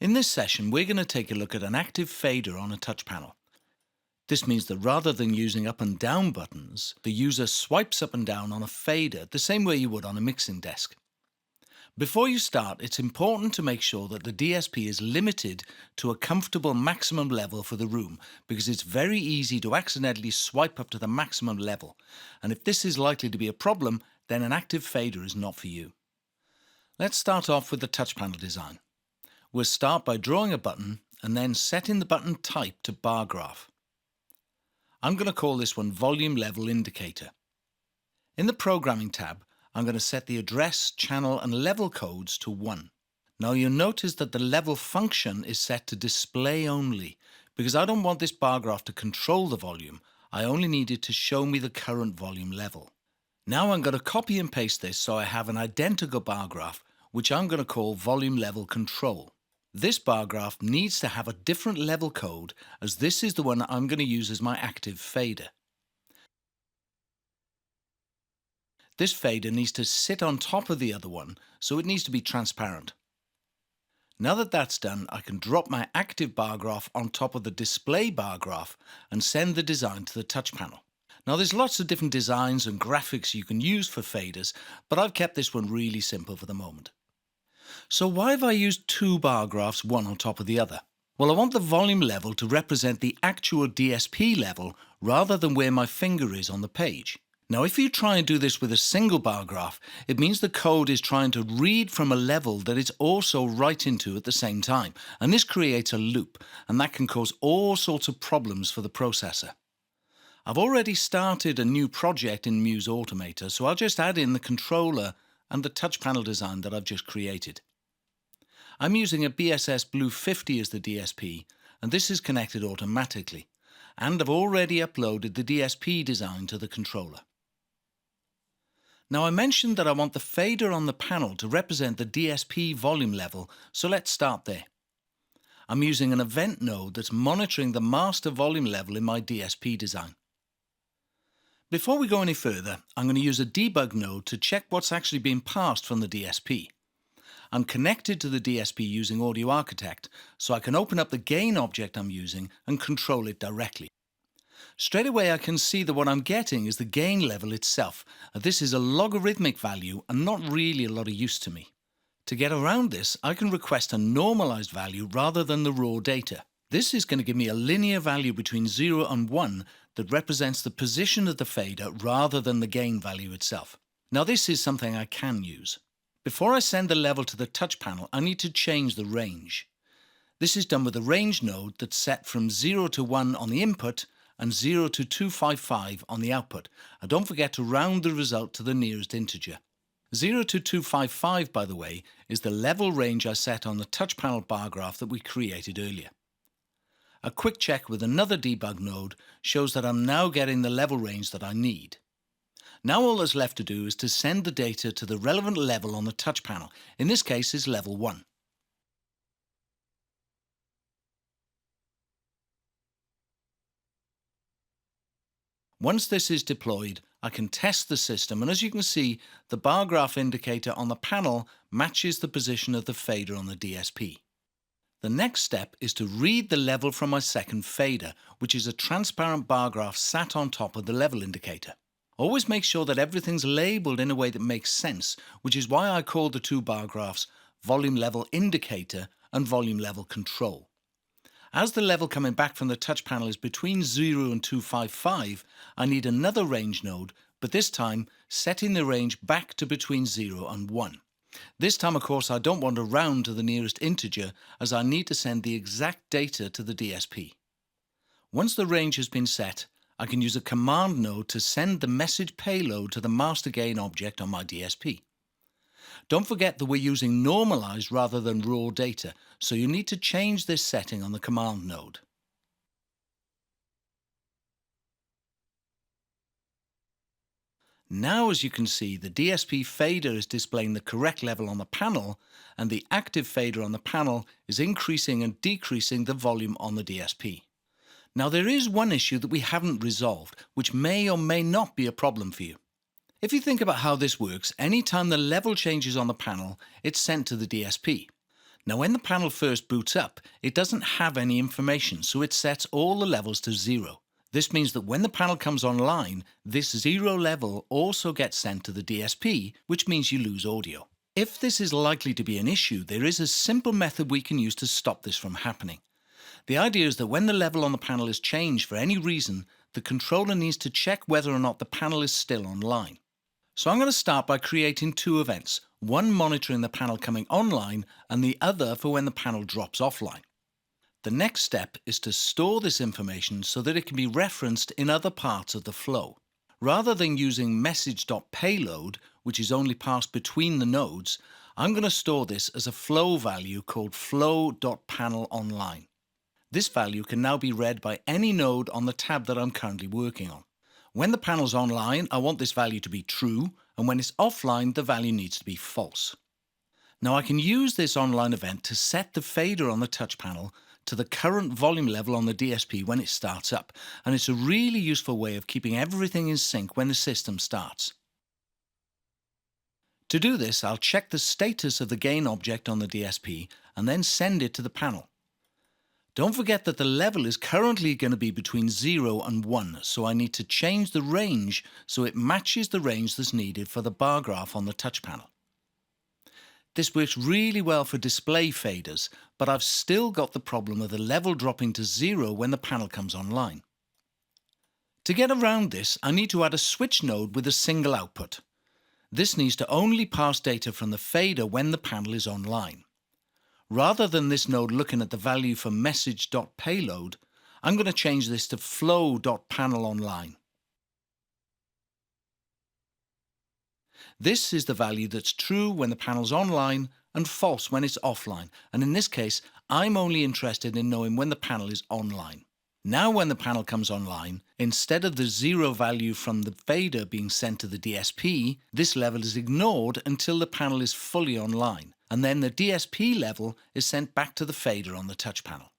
In this session, we're going to take a look at an active fader on a touch panel. This means that rather than using up and down buttons, the user swipes up and down on a fader the same way you would on a mixing desk. Before you start, it's important to make sure that the DSP is limited to a comfortable maximum level for the room, because it's very easy to accidentally swipe up to the maximum level. And if this is likely to be a problem, then an active fader is not for you. Let's start off with the touch panel design. We'll start by drawing a button and then setting the button type to bar graph. I'm going to call this one Volume Level Indicator. In the Programming tab, I'm going to set the address, channel and level codes to 1. Now you'll notice that the level function is set to display only, because I don't want this bar graph to control the volume. I only need it to show me the current volume level. Now I'm going to copy and paste this so I have an identical bar graph, which I'm going to call Volume Level Control. This bar graph needs to have a different level code, as this is the one I'm going to use as my active fader. This fader needs to sit on top of the other one, so it needs to be transparent. Now that that's done, I can drop my active bar graph on top of the display bar graph and send the design to the touch panel. Now there's lots of different designs and graphics you can use for faders, but I've kept this one really simple for the moment. So why have I used two bar graphs, one on top of the other? Well, I want the volume level to represent the actual DSP level rather than where my finger is on the page. Now, if you try and do this with a single bar graph, it means the code is trying to read from a level that it's also writing into at the same time. And this creates a loop, and that can cause all sorts of problems for the processor. I've already started a new project in MUSE Automator, so I'll just add in the controller and the touch panel design that I've just created. I'm using a BSS Blue 50 as the DSP, and this is connected automatically. And I've already uploaded the DSP design to the controller. Now I mentioned that I want the fader on the panel to represent the DSP volume level, so let's start there. I'm using an event node that's monitoring the master volume level in my DSP design. Before we go any further, I'm going to use a debug node to check what's actually being passed from the DSP. I'm connected to the DSP using Audio Architect, so I can open up the gain object I'm using and control it directly. Straight away I can see that what I'm getting is the gain level itself. This is a logarithmic value and not really a lot of use to me. To get around this, I can request a normalized value rather than the raw data. This is going to give me a linear value between 0 and 1 that represents the position of the fader rather than the gain value itself. Now this is something I can use. Before I send the level to the touch panel, I need to change the range. This is done with a range node that's set from 0 to 1 on the input and 0 to 255 on the output. And don't forget to round the result to the nearest integer. 0 to 255, by the way, is the level range I set on the touch panel bar graph that we created earlier. A quick check with another debug node shows that I'm now getting the level range that I need. Now all that's left to do is to send the data to the relevant level on the touch panel. In this case, it's level 1. Once this is deployed, I can test the system, and as you can see, the bar graph indicator on the panel matches the position of the fader on the DSP. The next step is to read the level from my second fader, which is a transparent bar graph sat on top of the level indicator. Always make sure that everything's labeled in a way that makes sense, which is why I call the two bar graphs Volume Level Indicator and Volume Level Control. As the level coming back from the touch panel is between 0 and 255, I need another range node, but this time setting the range back to between 0 and 1. This time, of course, I don't want to round to the nearest integer, as I need to send the exact data to the DSP. Once the range has been set, I can use a command node to send the message payload to the master gain object on my DSP. Don't forget that we're using normalized rather than raw data, so you need to change this setting on the command node. Now, as you can see, the DSP fader is displaying the correct level on the panel, and the active fader on the panel is increasing and decreasing the volume on the DSP. Now, there is one issue that we haven't resolved, which may or may not be a problem for you. If you think about how this works, anytime the level changes on the panel, it's sent to the DSP. Now when the panel first boots up, it doesn't have any information, so it sets all the levels to 0. This means that when the panel comes online, this 0 level also gets sent to the DSP, which means you lose audio. If this is likely to be an issue, there is a simple method we can use to stop this from happening. The idea is that when the level on the panel is changed for any reason, the controller needs to check whether or not the panel is still online. So I'm going to start by creating two events, one monitoring the panel coming online and the other for when the panel drops offline. The next step is to store this information so that it can be referenced in other parts of the flow. Rather than using message.payload, which is only passed between the nodes, I'm going to store this as a flow value called flow.panelOnline. This value can now be read by any node on the tab that I'm currently working on. When the panel's online, I want this value to be true, and when it's offline, the value needs to be false. Now I can use this online event to set the fader on the touch panel to the current volume level on the DSP when it starts up, and it's a really useful way of keeping everything in sync when the system starts. To do this, I'll check the status of the gain object on the DSP and then send it to the panel. Don't forget that the level is currently going to be between 0 and 1, so I need to change the range so it matches the range that's needed for the bar graph on the touch panel. This works really well for display faders, but I've still got the problem of the level dropping to 0 when the panel comes online. To get around this, I need to add a switch node with a single output. This needs to only pass data from the fader when the panel is online. Rather than this node looking at the value for message.payload, I'm going to change this to flow.panelOnline. This is the value that's true when the panel's online and false when it's offline, and in this case, I'm only interested in knowing when the panel is online. Now when the panel comes online, instead of the 0 value from the fader being sent to the DSP, this level is ignored until the panel is fully online, and then the DSP level is sent back to the fader on the touch panel.